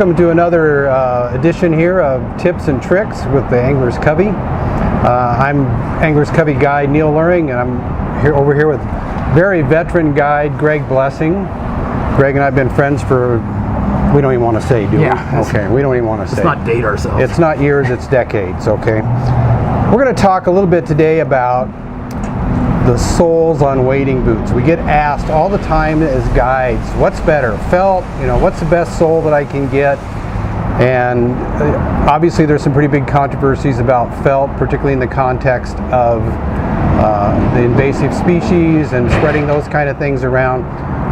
Welcome to another edition here of Tips and Tricks with the Angler's Covey. I'm Angler's Covey guide Neil Luring, and I'm over here with very veteran guide Greg Blessing. Greg and I have been friends for, we don't even want to say, do we? Yeah. Okay, we don't even want to say. Let's not date ourselves. It's not years, it's decades, okay? We're going to talk a little bit today about the soles on wading boots. We get asked all the time as guides, what's better, felt, what's the best sole that I can get? And obviously there's some pretty big controversies about felt, particularly in the context of the invasive species and spreading those kind of things around.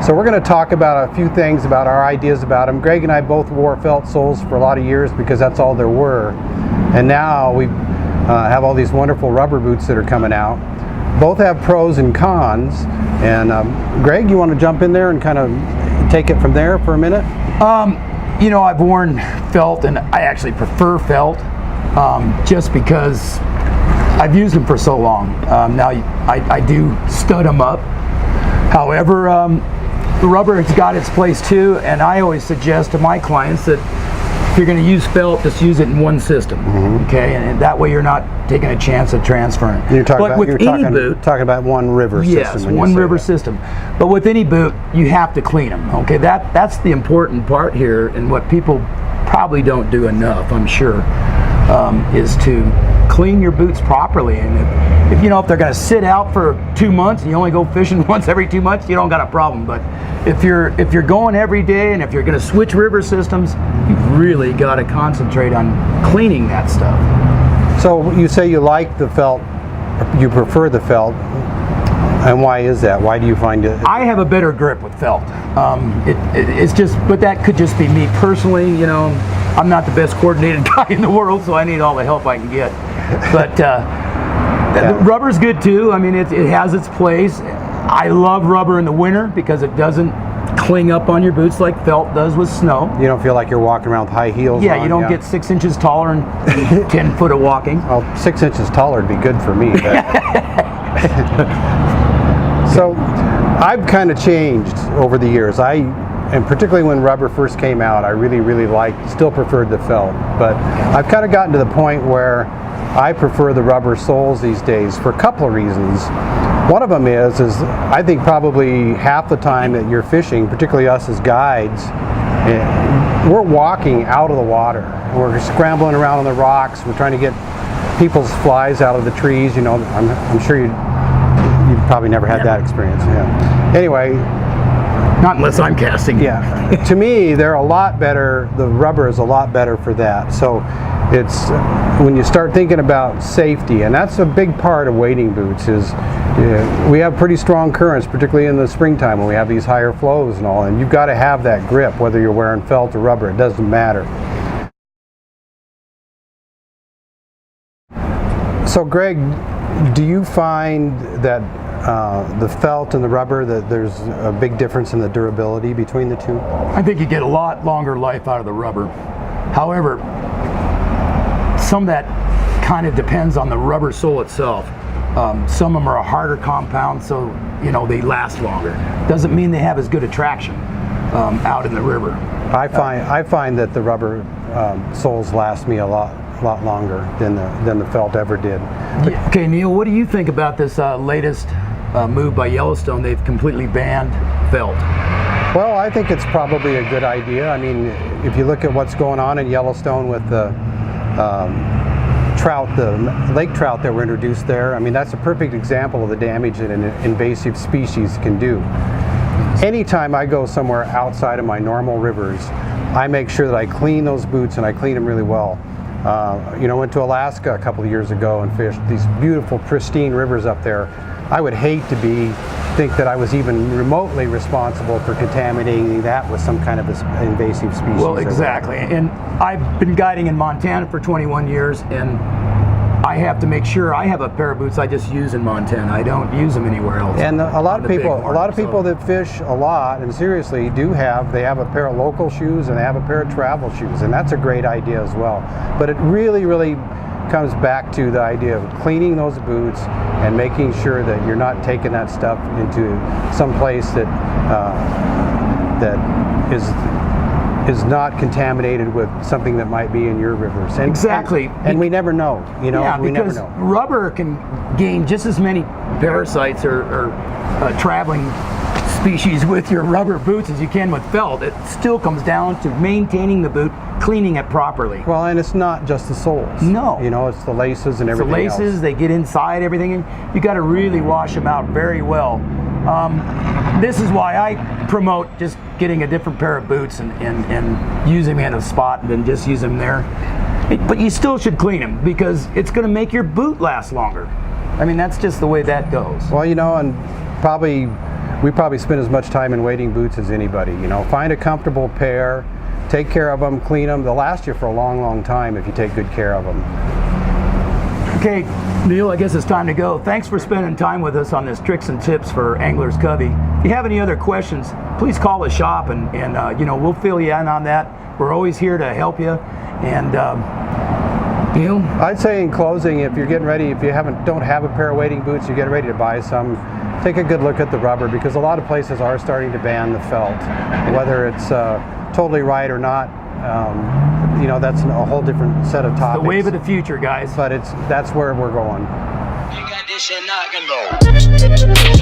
So we're going to talk about a few things about our ideas about them. Greg and I both wore felt soles for a lot of years because that's all there were. And now we have all these wonderful rubber boots that are coming out. Both have pros and cons, and Greg, you want to jump in there and kind of take it from there for a minute? I've worn felt, and I actually prefer felt, just because I've used them for so long. Now I do stud them up. However, the rubber has got its place too, and I always suggest to my clients that if you're going to use felt, just use it in one system, okay? And that way you're not taking a chance of transferring. You're talking about one river system. Yes, one river system. But with any boot, you have to clean them, okay? That's the important part here, and what people probably don't do enough, I'm sure, is to clean your boots properly. And if they're going to sit out for 2 months and you only go fishing once every 2 months, you don't got a problem. But if you're going every day, and if you're going to switch river systems, you've really got to concentrate on cleaning that stuff. So you say you like the felt, you prefer the felt, and why is that? Why do you find it? I have a better grip with felt. It's just, but that could just be me personally. I'm not the best coordinated guy in the world, so I need all the help I can get. But the rubber's good too. I mean, it has its place. I love rubber in the winter because it doesn't cling up on your boots like felt does with snow. You don't feel like you're walking around with high heels Yeah, on, you don't get 6 inches taller and 10 foot of walking. Well, 6 inches taller would be good for me. So I've kind of changed over the years. And particularly when rubber first came out, I really still preferred the felt. But I've kind of gotten to the point where I prefer the rubber soles these days for a couple of reasons. One of them is I think probably half the time that you're fishing, particularly us as guides, we're walking out of the water. We're scrambling around on the rocks. We're trying to get people's flies out of the trees. I'm sure you've probably never had that experience. Yeah. Anyway. Not unless I'm casting. Yeah. To me, they're a lot better. The rubber is a lot better for that. So it's when you start thinking about safety, and that's a big part of wading boots is we have pretty strong currents, particularly in the springtime when we have these higher flows and all, and you've got to have that grip whether you're wearing felt or rubber. It doesn't matter. So Greg, do you find that the felt and the rubber, that there's a big difference in the durability between the two? I think you get a lot longer life out of the rubber. However, some of that kind of depends on the rubber sole itself. Some of them are a harder compound, so they last longer. Doesn't mean they have as good a traction out in the river. I find that the rubber soles last me a lot longer than the felt ever did. Okay, Neil, what do you think about this latest move by Yellowstone? They've completely banned felt. Well, I think it's probably a good idea. I mean, if you look at what's going on in Yellowstone with the trout, the lake trout that were introduced there, I mean, that's a perfect example of the damage that an invasive species can do. Anytime I go somewhere outside of my normal rivers, I make sure that I clean those boots, and I clean them really well. Went to Alaska a couple of years ago and fished these beautiful, pristine rivers up there. I would hate to think that I was even remotely responsible for contaminating that with some kind of invasive species. Well, exactly. And I've been guiding in Montana for 21 years, and I have to make sure I have a pair of boots I just use in Montana. I don't use them anywhere else. And a lot of people that fish a lot and seriously they have a pair of local shoes and they have a pair of travel shoes, and that's a great idea as well. But it really comes back to the idea of cleaning those boots and making sure that you're not taking that stuff into some place that is is not contaminated with something that might be in your rivers. And, Exactly. And we never know, you know, Yeah, we never because know. rubber can gain just as many parasites or traveling species with your rubber boots as you can with felt. It still comes down to maintaining the boot, cleaning it properly. Well, and it's not just the soles. No. You know, it's the laces and The everything laces, else. they get inside everything, and you got to really wash them out very well. This is why I promote just getting a different pair of boots and using them in a spot and then just use them there. But you still should clean them because it's going to make your boot last longer. I mean, that's just the way that goes. Well, you know, and we probably spend as much time in wading boots as anybody. You know, find a comfortable pair, take care of them, clean them. They'll last you for a long, long time if you take good care of them. Okay, Neil, I guess it's time to go. Thanks for spending time with us on this Tricks and Tips for Anglers Covey. If you have any other questions, please call the shop and you know, we'll fill you in on that. We're always here to help you. And Neil? I'd say in closing, if you're getting ready, if you don't have a pair of wading boots, you're getting ready to buy some, take a good look at the rubber, because a lot of places are starting to ban the felt. Whether it's totally right or not, you know, that's a whole different set of topics. The wave of the future, guys. But that's where we're going. You got this shit knocking, bro.